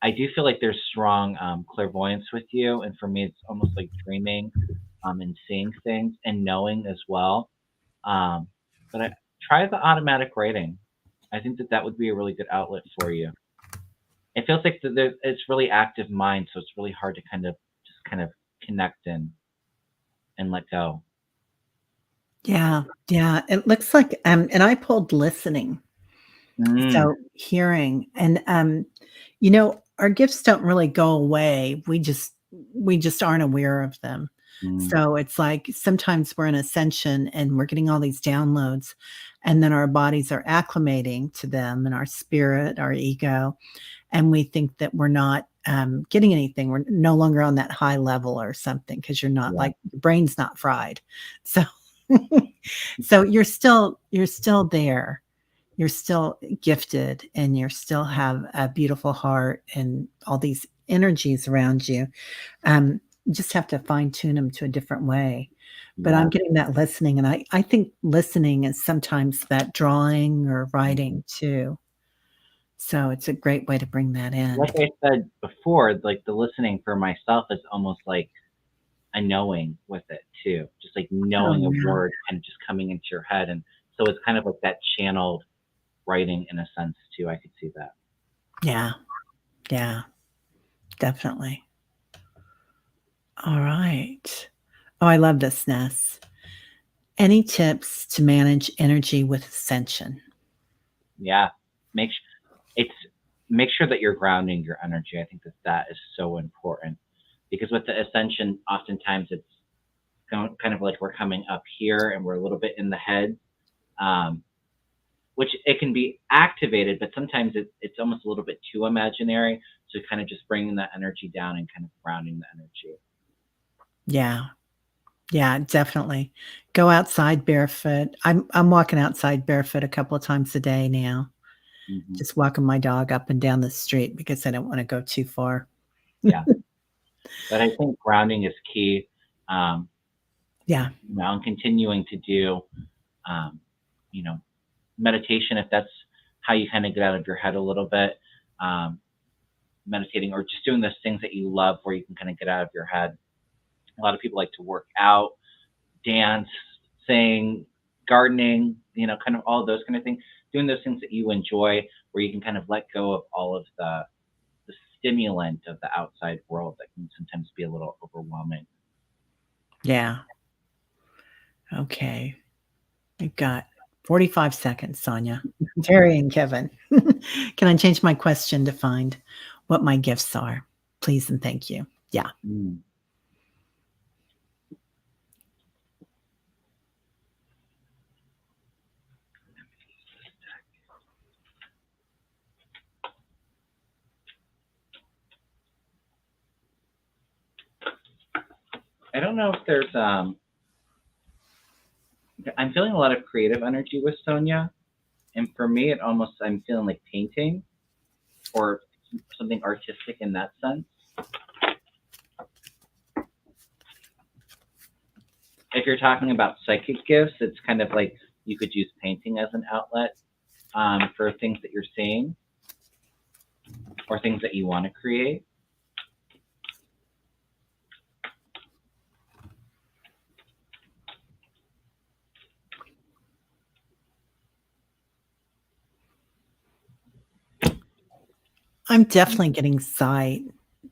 I do feel like there's strong clairvoyance with you, and for me, it's almost like dreaming, and seeing things and knowing as well. Um, but try the automatic writing. I think that that would be a really good outlet for you. It feels like it's really active mind, so it's really hard to kind of connect and let go. Yeah, yeah. It looks like, and I pulled listening. Mm, So hearing and, our gifts don't really go away. We just aren't aware of them. mm, So it's like sometimes we're in ascension and we're getting all these downloads, and then our bodies are acclimating to them and our spirit, our ego, and we think that we're not getting anything. We're no longer on that high level or something because you're not yeah, like your brain's not fried. So so you're still there, you're still gifted, and you still have a beautiful heart and all these energies around you. You just have to fine tune them to a different way. But I'm yeah. getting that listening, and I think listening is sometimes that drawing or Mhm. writing too. So it's a great way to bring that in. Like I said before, like the listening for myself is almost like a knowing with it too, just like Oh, knowing a yeah. word kind of just coming into your head, and so it's kind of like that channeled writing in a sense too. I could see that. Yeah. Yeah. Definitely. All right. Oh, I love this, Ness. Any tips to manage energy with ascension? Yeah, make it's make sure that you're grounding your energy. I think that that is so important because with the ascension, oftentimes it's kind of like we're coming up here and we're a little bit in the head, um, which it can be activated, but sometimes it's almost a little bit too imaginary. So kind of just bringing that energy down and kind of grounding the energy. Yeah. Yeah, definitely. Go outside barefoot. I'm walking outside barefoot a couple of times a day now. Hmm. Just walking my dog up and down the street because I don't wanna go too far. Yeah, but I think grounding is key. Um, Yeah. and continuing to do, um, you know, meditation if that's how you kind of get out of your head a little bit. Um, Meditating or just doing those things that you love where you can kind of get out of your head. A lot of people like to work out, dance, sing, gardening, kind of all those kind of things. Doing those things that you enjoy where you can kind of let go of all of the stimulant of the outside world that can sometimes be a little overwhelming. Yeah. Okay. We've got 45 seconds, Sonia. Terry and Kevin. Can I change my question to find what my gifts are? Please and thank you. Yeah. Mm. I don't know if there's I'm feeling a lot of creative energy with Sonia, and for me, I'm feeling like painting or something artistic in that sense. If you're talking about psychic gifts, it's kind of like you could use painting as an outlet for things that you're seeing or things that you want to create. I'm definitely getting sight.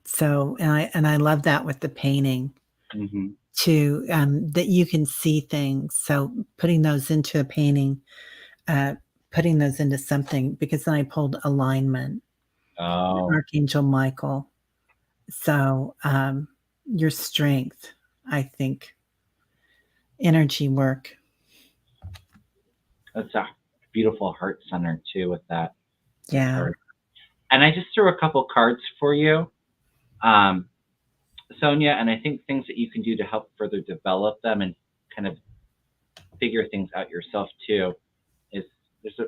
So, and I love that with the painting Mm-hmm. too, that you can see things. So putting those into a painting, putting those into something, because then I pulled alignment, Oh, Archangel Michael. So, your strength, I think, energy work. that's a beautiful heart center too with that Yeah. card. And I just threw a couple cards for you, Sonia, and I think things that you can do to help further develop them and kind of figure things out yourself too is there's a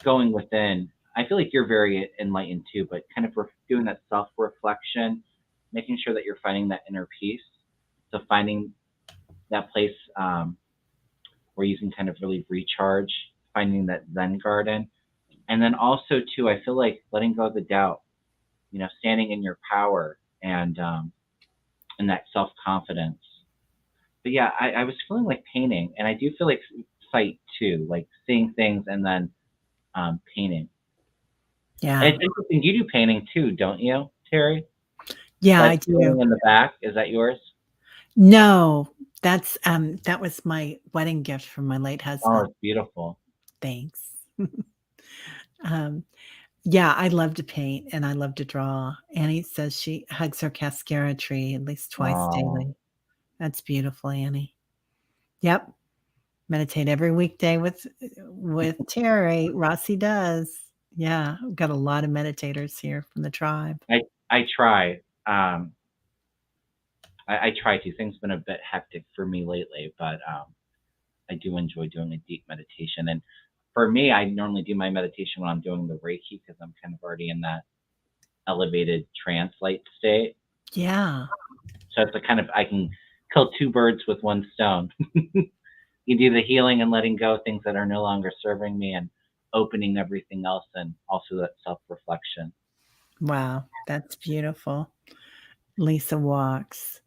going within. I feel like you're very enlightened too, but kind of doing that self reflection, making sure that you're finding that inner peace. So finding that place where you can kind of really recharge, finding that Zen garden, and then also too, I feel like letting go of the doubt. Standing in your power and that self confidence. But yeah, I was feeling like painting, and I do feel like sight too, like seeing things and then painting. Yeah. And it's interesting. You do painting too, don't you, Terry? Yeah, That I do. painting in the back, is that yours? No, that was my wedding gift from my late Oh, husband. it's beautiful. Thanks. Um, yeah, I love to paint and I love to draw. Annie says she hugs her cascara tree at least twice Oh, daily. That's beautiful, Annie. Yep. Meditate every weekday with Terry. Rossi does. Yeah, we've got a lot of meditators here from the tribe. I try. I try to. Things been a bit hectic for me lately, but I do enjoy doing a deep meditation. And for me, I normally do my meditation when I'm doing the Reiki because I'm kind of already in that elevated trance light state. Yeah. So it's a kind of I can kill two birds with one stone. You do the healing and letting go of things that are no longer serving me and opening everything else and also that self reflection. Wow, that's beautiful. Lisa walks.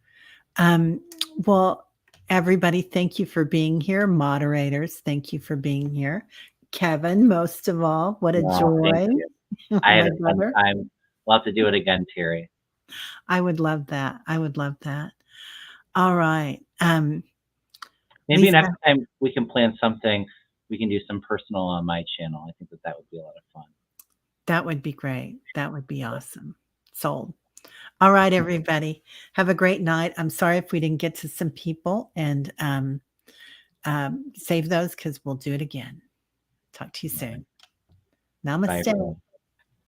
Um, well, everybody, thank you for being here. Moderators, thank you for being here. Kevin, most of all, what a Wow, thank joy. you. I had My a fun brother. time. We'll have to do it again, Terry. I would love that. I would love that. All right. Maybe Lisa, next time we can plan something. We can do some personal on my channel. I think that would be a lot of fun. that would be great. That would be awesome. Sold. All right, everybody. Have a great night. I'm sorry if we didn't get to some people and save those because we'll do it again. Talk to you soon. Bye, Namaste. everyone.